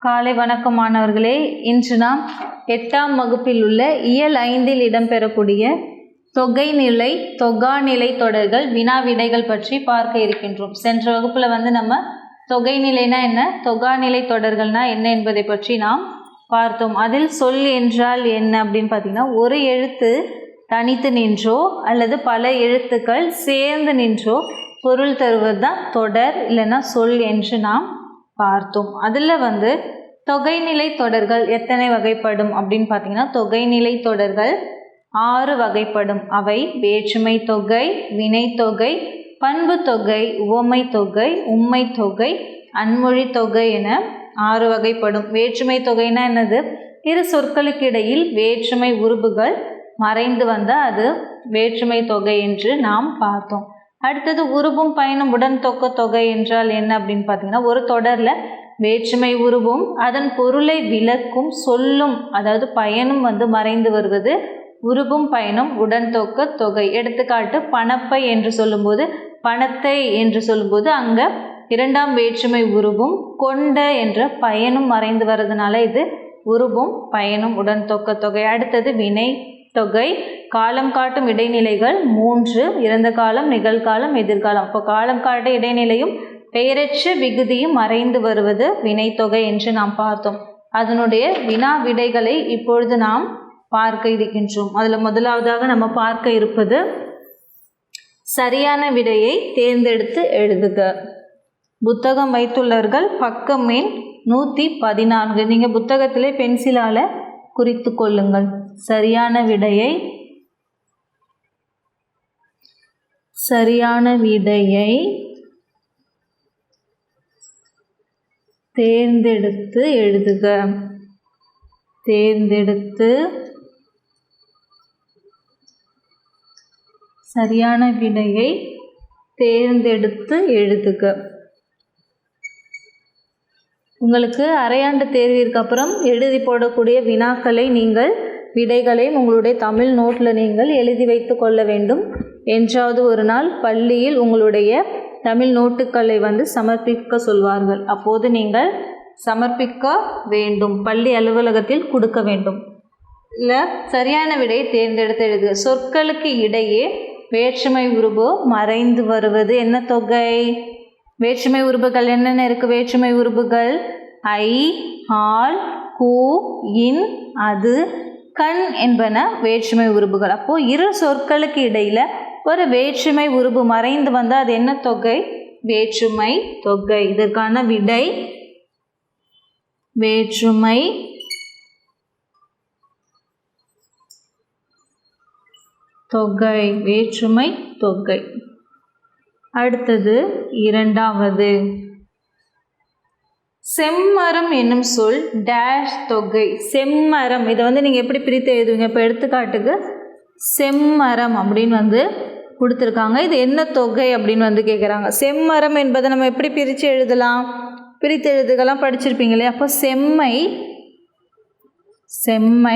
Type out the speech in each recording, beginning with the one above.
காலை வணக்கம் மாணவர்களே. இன்று நாம் 8ஆம் வகுப்பில் உள்ள இயல் 5இல் இடம்பெறக்கூடிய தொகைநிலை தொகாநிலை தொடர்கள் வினா விடைகள் பற்றி பார்க்க இருக்கின்றோம். சென்ற வகுப்பில் நம்ம தொகைநிலைனா என்ன, தொகாநிலை தொடர்கள்னா என்ன என்பதை பற்றி நாம் பார்த்தோம். அதில் சொல் என்றால் என்ன அப்படின்னு பார்த்தீங்கன்னா, ஒரு எழுத்து தனித்து நின்றோ அல்லது பல எழுத்துக்கள் சேர்ந்து நின்றோ பொருள் தருவது தான் தொடர் இல்லைன்னா சொல் என்று நாம் பார்த்தோம். அதில் தொகைநிலை தொடர்கள் எத்தனை வகைப்படும் அப்படின்னு பார்த்தீங்கன்னா, தொகைநிலை தொடர்கள் 6 வகைப்படும். அவை வேற்றுமை தொகை, வினைத்தொகை, பண்பு தொகை, உவமை தொகை, உம்மை தொகை, அன்மொழி தொகை என 6 வகைப்படும். வேற்றுமை தொகைனா என்னது? இரு சொற்களுக்கு இடையில் வேற்றுமை உருபுகள் மறைந்து வந்தால் அது வேற்றுமை தொகை என்று நாம் பார்த்தோம். அடுத்தது உருபும் பயனும் உடன் தொக்க தொகை என்றால் என்ன அப்படின்னு பார்த்தீங்கன்னா, ஒரு தொடரில் வேற்றுமை உருவும் அதன் பொருளை விளக்கும் சொல்லும் அதாவது பயனும் மறைந்து வருவது உருபும் பயனும் உடன் தொக்க தொகை. எடுத்துக்காட்டு பணப்பை என்று சொல்லும்போது, பணத்தை என்று சொல்லும்போது அங்கே 2ஆம் வேற்றுமை உருவும் கொண்ட என்ற பயனும் மறைந்து வர்றதுனால இது உருவும் பயனும் உடன் தொக்க தொகை. அடுத்தது வினை தொகை. காலம் காட்டும் இடைநிலைகள் 3: இறந்த காலம், நிகழ்காலம், எதிர்காலம். இப்போ காலம் காட்ட இடைநிலையும் பெயரற்ற விகுதியும் மறைந்து வருவது வினைத்தொகை என்று நாம் பார்த்தோம். அதனுடைய வினா விடைகளை இப்பொழுது நாம் பார்க்க இருக்கின்றோம். அதில் முதலாவதாக நம்ம பார்க்க இருப்பது சரியான விடையை தேர்ந்தெடுத்து எழுதுக. புத்தகம் வைத்துள்ளவர்கள் பக்கம் எண் 114. நீங்கள் புத்தகத்திலே பென்சிலால் குறித்து கொள்ளுங்கள். சரியான விடையை தேர்ந்தெடுத்து எழுதுக. சரியான விடையை தேர்ந்தெடுத்து எழுதுக. உங்களுக்கு அரையாண்டு தேர்விற்கு அப்புறம் எழுதி போடக்கூடிய வினாக்களை நீங்கள் விடைகளையும் உங்களுடைய தமிழ் நோட்டில் நீங்கள் எழுதி வைத்து கொள்ள வேண்டும். என்றாவது ஒரு நாள் பள்ளியில் உங்களுடைய தமிழ் நோட்டுக்களை சமர்ப்பிக்க சொல்வார்கள். அப்போது நீங்கள் சமர்ப்பிக்க வேண்டும், பள்ளி அலுவலகத்தில் கொடுக்க வேண்டும். இல்லை, சரியான விடையை தேர்ந்தெடுத்து எழுதுக. சொற்களுக்கு இடையே வேற்றுமை உருபு மறைந்து வருவது என்ன தொகை? வேற்றுமை உருபுகள் என்னென்ன இருக்குது? வேற்றுமை உருபுகள் ஐ, ஆல், கூ, இன், அது, கண் என்பன வேற்றுமை உருபுகள். அப்போது இரு சொற்களுக்கு இடையில் ஒரு வேற்றுமை உருபு மறைந்து வந்தால் அது என்ன தொகை? வேற்றுமை தொகை. இதற்கான விடை வேற்றுமை தொகை. வேற்றுமை தொகை. அடுத்தது இரண்டாவது, செம்மரம் என்னும் சொல் டேஷ் தொகை. செம்மரம் இதை நீங்கள் எப்படி பிரித்து எழுதுவீங்க? இப்போ எடுத்துக்காட்டுக்கு செம்மரம் அப்படின்னு கொடுத்துருக்காங்க. இது என்ன தொகை அப்படின்னு கேட்குறாங்க. செம்மரம் என்பதை நம்ம எப்படி பிரித்து எழுதலாம்? பிரித்து எழுதுகலாம் படிச்சிருப்பீங்களே. அப்போ செம்மை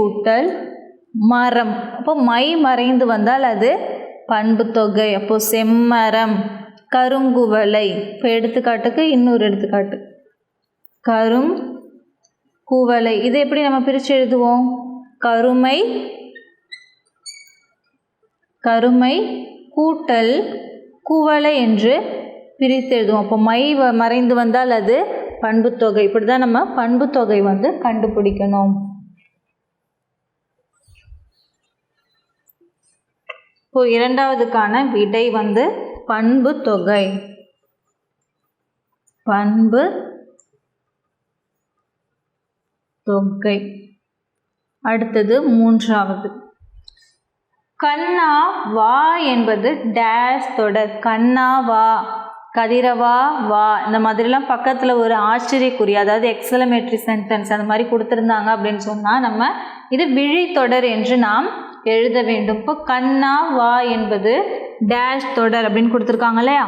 கூட்டல் மரம். அப்போ மை மறைந்து வந்தால் அது பண்பு தொகை. அப்போ செம்மரம். கருங்குவளை. இப்போ எடுத்துக்காட்டுக்கு இன்னொரு எடுத்துக்காட்டு கருங்குவளை. இதை எப்படி நம்ம பிரித்து எழுதுவோம்? கருமை கூட்டல் குவளை என்று பிரித்து எழுதுவோம். அப்போ மை மறைந்து வந்தால் அது பண்பு தொகை. இப்படி தான் நம்ம பண்பு தொகை கண்டுபிடிக்கணும். இப்போ இரண்டாவதுக்கான விடை பண்பு தொகை. பண்பு தொகை. அடுத்தது மூன்றாவது, கண்ணா வா என்பது டேஷ் தொடர். கண்ணா வா, கதிரவா வா, இந்த மாதிரிலாம் பக்கத்தில் ஒரு ஆச்சரியக்குறி அதாவது எக்ஸலமேட்ரி சென்டென்ஸ் அந்த மாதிரி கொடுத்துருந்தாங்க அப்படின்னு சொன்னால் நம்ம இது விழி தொடர் என்று நாம் எழுத வேண்டும். இப்போ கண்ணா வா என்பது டேஷ் தொடர் அப்படின்னு கொடுத்துருக்காங்க இல்லையா?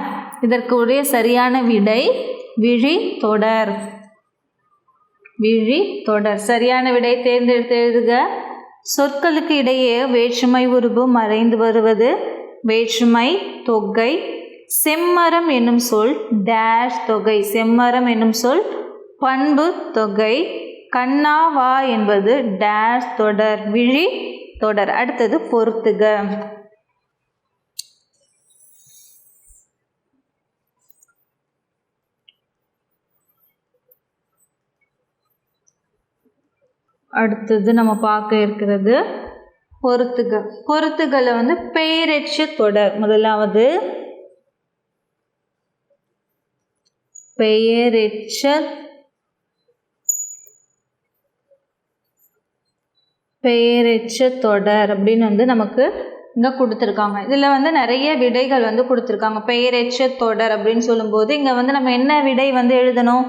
இதற்கு உரிய சரியான விடை விழி தொடர். விழி தொடர். சரியான விடை தேர்ந்தெடுத்து எழுதுக. சொற்களுக்கு இடையே வேற்றுமை உருபு மறைந்து வருவது வேற்றுமை தொகை. செம்மரம் என்னும் சொல் டேஷ் தொகை. செம்மரம் என்னும் சொல் பண்பு தொகை. கண்ணா வா என்பது டேஷ் தொடர் விழி தொடர். அடுத்தது பொறுத்துக. அடுத்தது நம்ம பார்க்க இருக்கிறது பொறுத்துக. பொறுத்துகளை வந்து பெயரெச்ச தொடர். முதலாவது பெயரெச்ச தொடர் அப்படின்னு வந்து நமக்கு இங்கே கொடுத்துருக்காங்க. இதில் வந்து நிறைய விடைகள் வந்து கொடுத்துருக்காங்க. பெயரெச்ச தொடர் அப்படின்னு சொல்லும்போது இங்கே வந்து நம்ம என்ன விடை வந்து எழுதணும்?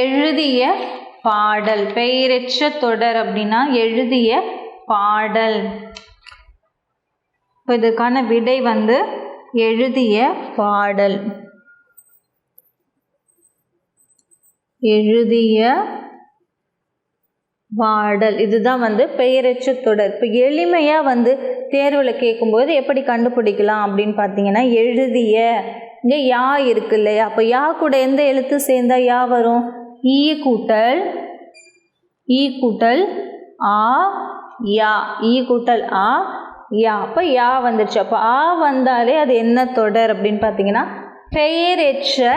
எழுதிய பாடல். பெயரெச்ச தொடர் அப்படின்னா எழுதிய பாடல். இப்போ இதற்கான விடை வந்து எழுதிய பாடல். எழுதிய பாடல் இதுதான் வந்து பெயரெச்ச தொடர். இப்போ எளிமையாக வந்து தேர்வில் கேட்கும்போது எப்படி கண்டுபிடிக்கலாம் அப்படின்னு பார்த்தீங்கன்னா, எழுதிய இங்கே யா இருக்கு இல்லையா? அப்போ யா கூட எந்த எழுத்து சேர்ந்தா யா வரும்? ஈ கூட்டல் ஆ யா. ஈ கூட்டல் ஆ யா. அப்போ யா வந்துடுச்சு. அப்போ ஆ வந்தாலே அது என்ன தொடர் அப்படின்னு பார்த்தீங்கன்னா பெயரெச்ச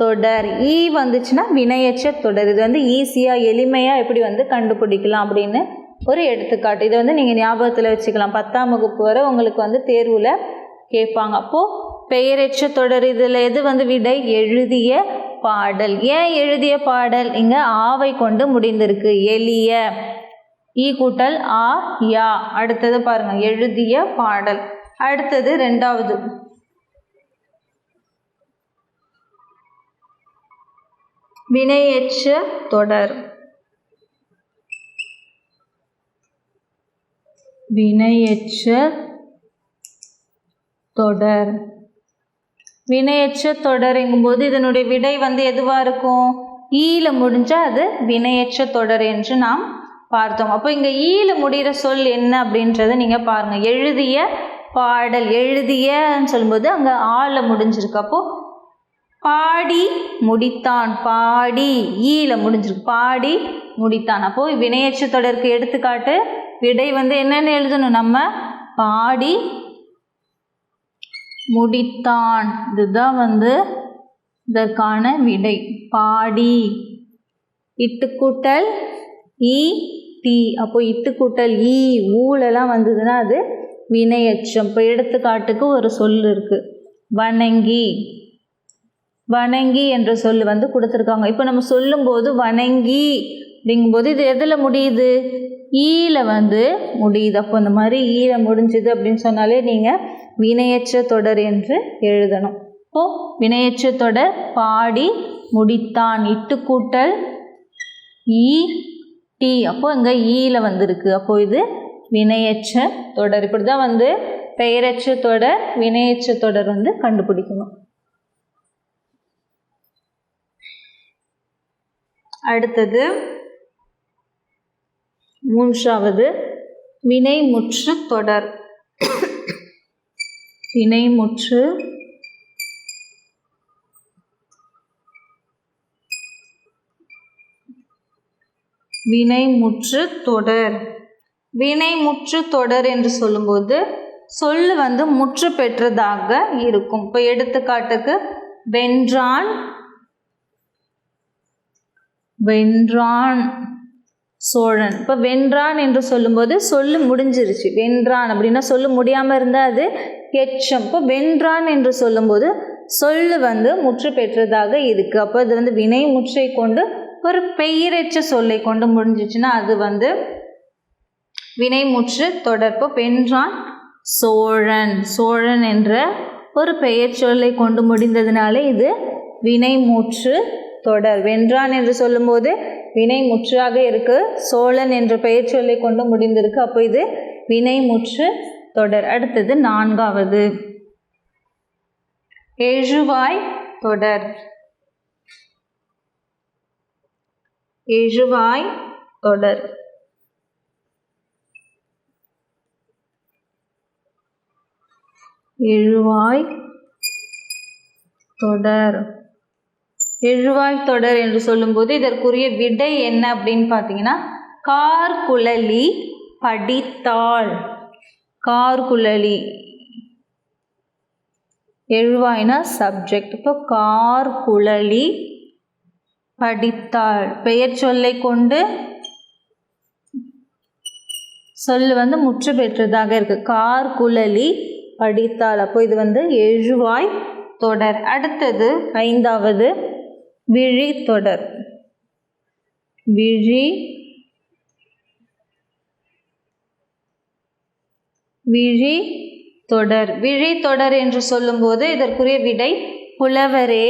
தொடர். ஈ வந்துச்சுன்னா வினையெச்ச தொடர். இது வந்து ஈஸியாக எளிமையாக எப்படி வந்து கண்டுபிடிக்கலாம் அப்படின்னு ஒரு எடுத்துக்காட்டு. இதை வந்து நீங்கள் ஞாபகத்தில் வச்சுக்கலாம். 10ஆம் வகுப்பு வரை உங்களுக்கு வந்து தேர்வில் கேட்பாங்க. அப்போது பெயரெச்ச தொடர் இதில் எது வந்து விடை? எழுதிய பாடல். ஏன் எழுதிய பாடல்? இங்கே ஆவை கொண்டு முடிந்திருக்கு. எளிய ஈ கூட்டல் ஆ யா. அடுத்தது பாருங்க, எழுதிய பாடல். அடுத்தது ரெண்டாவது வினையெச்ச தொடர். வினையெச்ச தொடர். வினையெச்ச தொடருங்கும்போது இதனுடைய விடை வந்து எதுவாக இருக்கும்? ஈல முடிஞ்சால் அது வினையெச்ச தொடர் என்று நாம் பார்த்தோம். அப்போ இங்கே ஈல முடிகிற சொல் என்ன அப்படின்றத நீங்கள் பாருங்கள். எழுதிய பாடல். எழுதியன்னு சொல்லும்போது அங்கே ஆல முடிஞ்சிருக்கு. அப்போது பாடி முடித்தான். பாடி ஈல முடிஞ்சிருக்கு. பாடி முடித்தான். அப்போது வினையெச்ச தொடருக்கு எடுத்துக்காட்டு விடை வந்து என்னென்னு எழுதணும்? நம்ம பாடி முடித்தான். இதுதான் வந்து இதற்கான விடை. பாடி. இட்டுக்கூட்டல் ஈ டி. அப்போ இட்டுக்கூட்டல் ஈ ஊலெல்லாம் வந்ததுன்னா அது வினையெச்சம். இப்போ எடுத்துக்காட்டுக்கு ஒரு சொல் இருக்குது, வணங்கி. வணங்கி என்ற சொல் வந்து கொடுத்துருக்காங்க. இப்போ நம்ம சொல்லும்போது வணங்கி அப்படிங்கும்போது இது எதில் முடியுது? ஈல வந்து முடியுது. அப்போ இந்த மாதிரி ஈல முடிஞ்சுது அப்படின்னு சொன்னாலே நீங்கள் வினையெச்ச தொடர் என்று எழுதணும். இப்போது வினையெச்ச தொடர் பாடி முடித்தான். இட்டுக்கூட்டல் ஈ டி. அப்போது இங்கே ஈல வந்திருக்கு. அப்போது இது வினையெச்ச தொடர். இப்படி தான் வந்து பெயரெச்ச தொடர் வினையெச்ச தொடர் வந்து கண்டுபிடிக்கணும். அடுத்தது மூன்றாவது வினைமுற்று தொடர். வினைமுற்று தொடர். வினைமுற்று தொடர் என்று சொல்லும்போது சொல் வந்து முற்று பெற்றதாக இருக்கும். இப்போ எடுத்துக்காட்டுக்கு வென்றான், வென்றான் சோழன். இப்போ வென்றான் என்று சொல்லும்போது சொல்லு முடிஞ்சிருச்சு. வென்றான் அப்படின்னா சொல்லு முடியாமல் இருந்தால் அது எச்சம். இப்போ வென்றான் என்று சொல்லும்போது சொல்லு வந்து முற்று பெற்றதாக இருக்குது. அப்போ அது வந்து வினை முற்றை கொண்டு ஒரு பெயரெச்ச சொல்லை கொண்டு முடிஞ்சிச்சுன்னா அது வந்து வினைமுற்று தொடர். இப்போ வென்றான் சோழன். சோழன் என்ற ஒரு பெயர் சொல்லை கொண்டு முடிந்ததுனாலே இது வினைமுற்று தொடர். வென்றான் என்று சொல்லும்போது வினைமுற்றாக இருக்குது. சோழன் என்ற பெயர் சொல்லை கொண்டு முடிந்திருக்கு. அப்போ இது வினைமுற்று தொடர். அடுத்தது நான்காவது எழுவாய் தொடர். எழுவாய் தொடர். எழுவாய் தொடர். எழுவாய் தொடர் என்று சொல்லும்போது இதற்குரிய விடை என்ன அப்படின்னு பார்த்தீங்கன்னா கார்குழலி படித்தாள். கார்குழலி எழுவாய்னா சப்ஜெக்ட். இப்போ கார்குழலி படித்தாள். பெயர் சொல்லை கொண்டு சொல் முற்று பெற்றதாக இருக்கு. கார்குழலி படித்தாள். அப்போ இது எழுவாய் தொடர். அடுத்தது 5வது விழி தொடர். விழி தொடர். விழி தொடர் என்று சொல்லும்போது இதற்குரிய விடை புலவரே.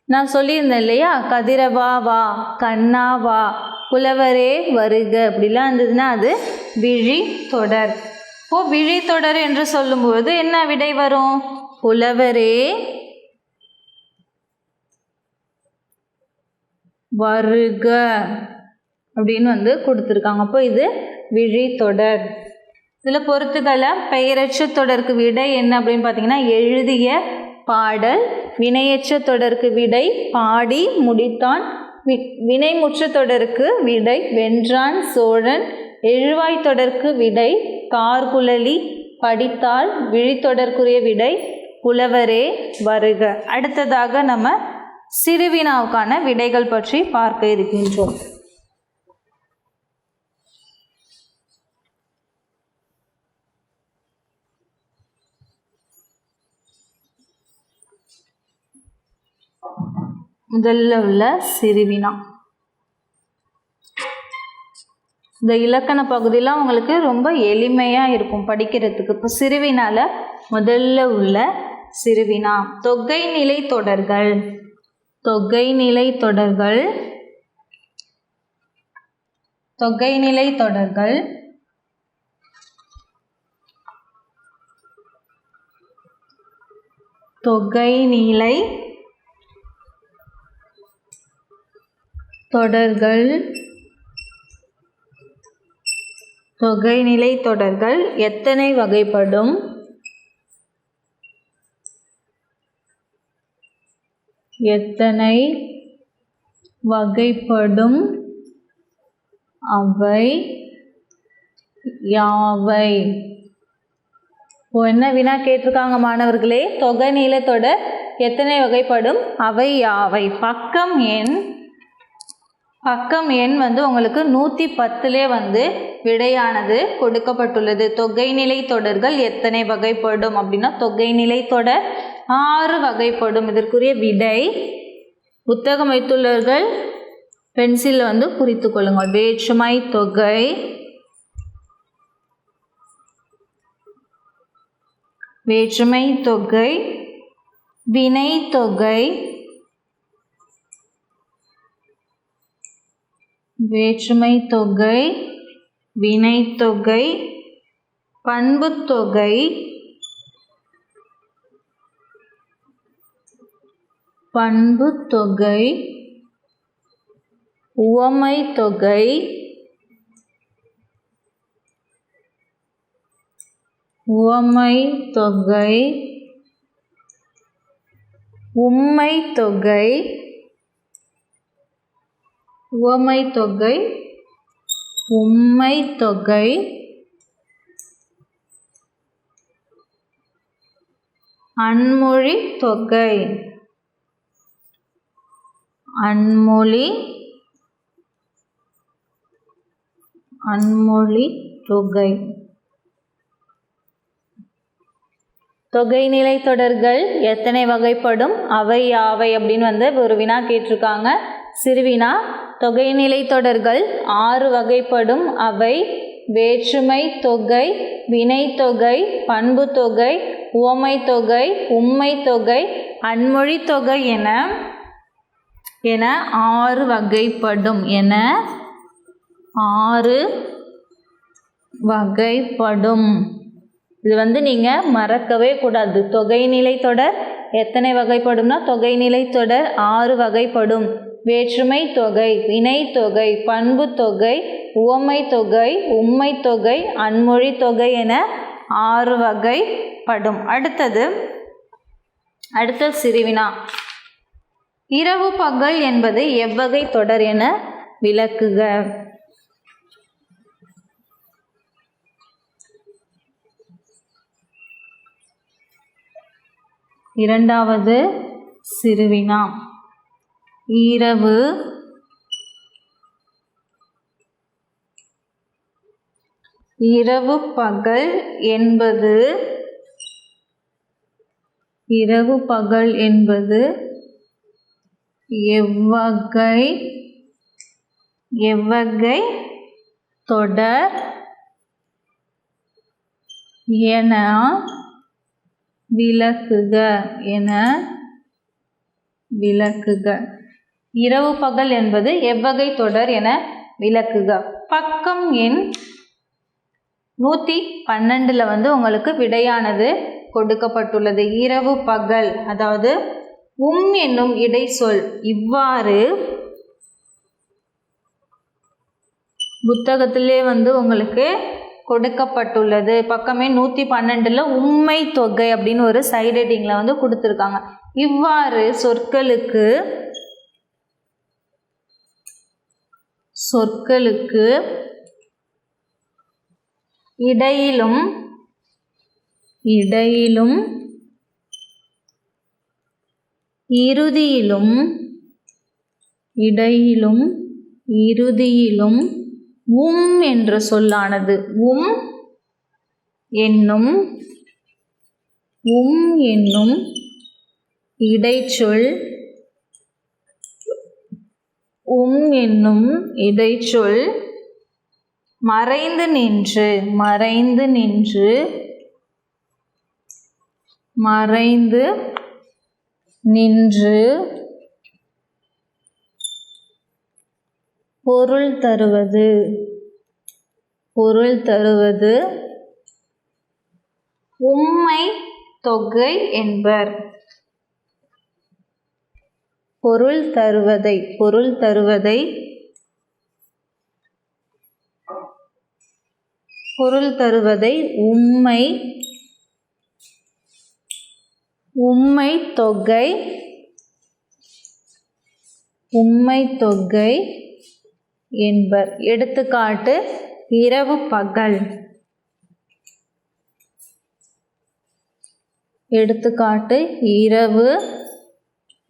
நான் சொல்லியிருந்தேன் இல்லையா, கதிரவா வா, கண்ணா வா, புலவரே வருக அப்படிலாம் இருந்ததுன்னா அது விழி தொடர். இப்போ விழி தொடர் என்று சொல்லும்போது என்ன விடை வரும்? புலவரே வருக அப்படின்னு கொடுத்துருக்காங்க. அப்போ இது விழி தொடர். இதில் பொறுத்துக்களை பெயரற்ற தொடருக்கு விடை என்ன அப்படின்னு பார்த்தீங்கன்னா எழுதிய பாடல். வினையற்ற தொடருக்கு விடை பாடி முடித்தான். வினைமுற்ற தொடருக்கு விடை வென்றான் சோழன். எழுவாய் தொடருக்கு விடை கார்குழலி படித்தால். விழித்தொடர்க்குரிய விடை புலவரே வருக. அடுத்ததாக நம்ம சிறுவினாவுக்கான விடைகள் பற்றி பார்க்க இருக்கின்றோம். முதல்ல உள்ள சிறுவினா. இந்த இலக்கண பகுதியெலாம் உங்களுக்கு ரொம்ப எளிமையாக இருக்கும் படிக்கிறதுக்கு. இப்போ சிறுவினால முதல்ல உள்ள சிறுவினா தொகைநிலை தொடர்கள். தொகைநிலை தொடர்கள். தொகைநிலை தொடர்கள் தொகைநிலை தொடர்கள். தொகைநிலை தொடர்கள் எத்தனை வகைப்படும்? எத்தனை வகைப்படும்? அவை யாவை? இப்போ என்ன வினா கேட்டிருக்காங்க மாணவர்களே? தொகைநிலை தொடர் எத்தனை வகைப்படும்? அவை யாவை? பக்கம் எண் உங்களுக்கு 110 விடையானது கொடுக்கப்பட்டுள்ளது. தொகைநிலை தொடர்கள் எத்தனை வகைப்படும் அப்படின்னா தொகைநிலை தொடர் 6 வகைப்படும். இதற்குரிய விடை புத்தகம் வைத்துள்ளவர்கள் பென்சில் குறித்து கொள்ளுங்கள். வேற்றுமை தொகை, வேற்றுமை தொகை, வினை தொகை, வேற்றுமை தொகை, வினைத்தொகை, பண்புத்தொகை, பண்புத்தொகை, உவமைத்தொகை, உவமைத்தொகை, உம்மைத்தொகை, உவமைத்தொகை, உம்மைத்தொகை, அன்மொழி தொகை, அன்மொழி தொகை. தொகைநிலை தொடர்கள் எத்தனை வகைப்படும்? அவை யாவை அப்படின்னு ஒரு வினா கேட்டிருக்காங்க. சிறுவினா தொகைநிலை தொடர்கள் 6 வகைப்படும். அவை வேற்றுமை தொகை, வினைத்தொகை, பண்புத்தொகை, உவமைத்தொகை, உம்மைத்தொகை, அன்மொழி தொகை என 6 வகைப்படும். 6 வகைப்படும். இது நீங்கள் மறக்கவே கூடாது. தொகைநிலை தொடர் எத்தனை வகைப்படும்னா தொகைநிலை தொடர் 6 வகைப்படும். வேற்றுமை தொகை, வினைத்தொகை, பண்புத்தொகை, உவமைத்தொகை, உம்மைத்தொகை, அன்மொழி தொகை என 6 வகைப்படும். அடுத்தது அடுத்த சிறுவினா, இரவு பகல் என்பது எவ்வகை தொடர் என விளக்குக. இரண்டாவது சிறுவினா, இரவு பகல் என்பது எவ்வகை தொடர் என விளக்குக. இரவு பகல் என்பது எவ்வகை தொடர் என விளக்குக. பக்கம் எண் 112 உங்களுக்கு விடையானது கொடுக்கப்பட்டுள்ளது. இரவு பகல், அதாவது என்னும் இடைச்சொல் இவ்வாறு புத்தகத்திலே உங்களுக்கு கொடுக்கப்பட்டுள்ளது. பக்கமே 112 உம்மை தொகை அப்படின்னு ஒரு சைடு ஹெட்டிங்ல கொடுத்துருக்காங்க. இவ்வாறு சொற்களுக்கு இடையிலும் இறுதியிலும் என்ற சொல்லானது என்னும் இடைச்சொல் மறைந்து நின்று பொருள் தருவது உம்மை தொகை என்பர். பொருள் தருவதை உம்மை தொகை என்பர். எடுத்துக்காட்டு, இரவு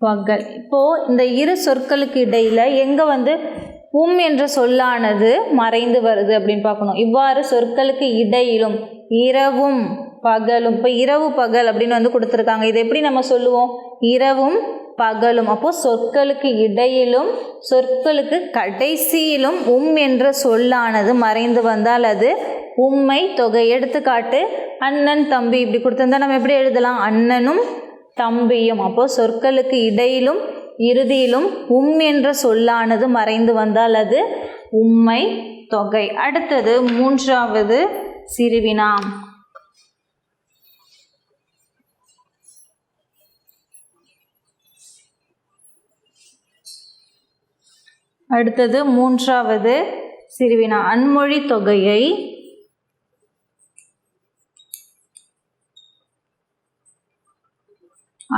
பகல். இப்போ இந்த இரு சொற்களுக்கு இடையில எங்க என்ற சொல்லானது மறைந்து வருது அப்படின்னு பார்க்கணும். இவ்வாறு சொற்களுக்கு இடையிலும் இரவும் பகலும், இப்போ இரவு பகல் அப்படின்னு கொடுத்துருக்காங்க. இது எப்படி நம்ம சொல்லுவோம்? இரவும் பகலும். அப்போ சொற்களுக்கு இடையிலும் சொற்களுக்கு கடைசியிலும் என்ற சொல்லானது மறைந்து வந்தால் அது உம்மை தொகை. எடுத்துக்காட்டு, அண்ணன் தம்பி இப்படி கொடுத்திருந்தா நம்ம எப்படி எழுதலாம்? அண்ணனும் தம்பியும். அப்போ சொற்களுக்கு இடையிலும் இறுதியிலும் என்ற சொல்லானது மறைந்து வந்தால் அது உம்மை தொகை. அடுத்தது மூன்றாவது சிறுவினா.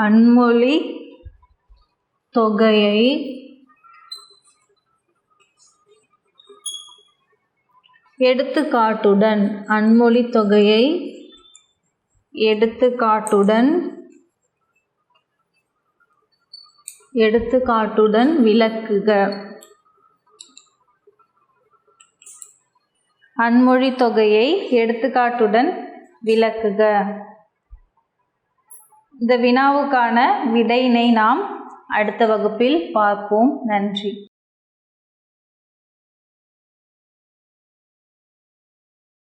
அன்மொழி தொகையை எடுத்துக்காட்டுடன் விளக்குக. அன்மொழி தொகையை எடுத்துக்காட்டுடன் விளக்குக. இந்த வினாவுக்கான விடையினை நாம் அடுத்த வகுப்பில் பார்ப்போம். நன்றி.